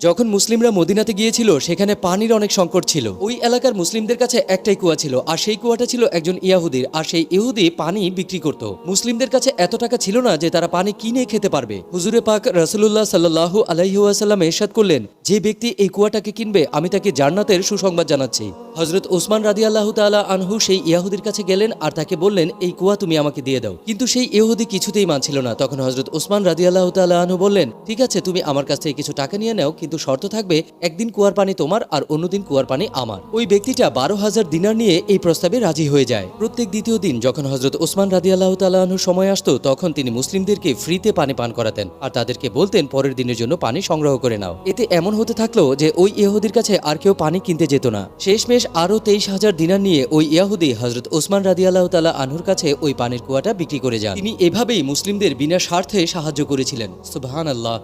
যখন মুসলিমরা মদিনাতে গিয়েছিল সেখানে পানির অনেক সংকট ছিল। ওই এলাকার মুসলিমদের কাছে একটাই কুয়া ছিল, আর সেই কুয়াটা ছিল একজন ইহুদির, আর সেই ইহুদি পানি বিক্রি করত। মুসলিমদের কাছে এত টাকা ছিল না যে তারা পানি কিনে খেতে পারবে। হুজুরে পাক রাসূলুল্লাহ সাল্লাল্লাহু আলাইহি ওয়াসাল্লাম ইরশাদ করলেন, যে ব্যক্তি এই কুয়াটাকে কিনবে আমি তাকে জান্নাতের সুসংবাদ জানাচ্ছি। হযরত ওসমান রাদিয়াল্লাহু তাআলা আনহু সেই ইহুদির কাছে গেলেন আর তাকে বললেন, এই কুয়া তুমি আমাকে দিয়ে দাও। কিন্তু সেই ইহুদি কিছুতেই মানছিল না। তখন হযরত ওসমান রাদিয়াল্লাহু তাআলা আনহু বললেন, ঠিক আছে, তুমি আমার কাছ থেকে কিছু টাকা নিয়ে নাও, কিন্তু শর্ত থাকবে একদিন কুয়ার পানি তোমার আর অন্যদিন কুয়ার পানি আমার। ওই ব্যক্তিটা 12,000 দিনার নিয়ে এই প্রস্তাবে রাজি হয়ে যায়। প্রত্যেক দ্বিতীয় দিন যখন হযরত ওসমান রাদিয়াল্লাহু তাআলা আনহু সময় আসতো, তখন তিনি মুসলিমদেরকে ফ্রিতে পানি পান করাতেন আর তাদেরকে বলতেন পরের দিনের জন্য পানি সংগ্রহ করে নাও। এতে এমন হতে থাকলো যে ওই ইহুদির কাছে আর কেউ পানি কিনতে যেত না। শেষমেশ আরো 23,000 দিনার নিয়ে ওই ইহুদি হযরত ওসমান রাদিয়াল্লাহু তাআলা আনহুর কাছে ওই পানির কুয়াটা বিক্রি করে যান। তিনি এভাবেই মুসলিমদের বিনা স্বার্থে সাহায্য করেছিলেন। সুবহানাল্লাহ।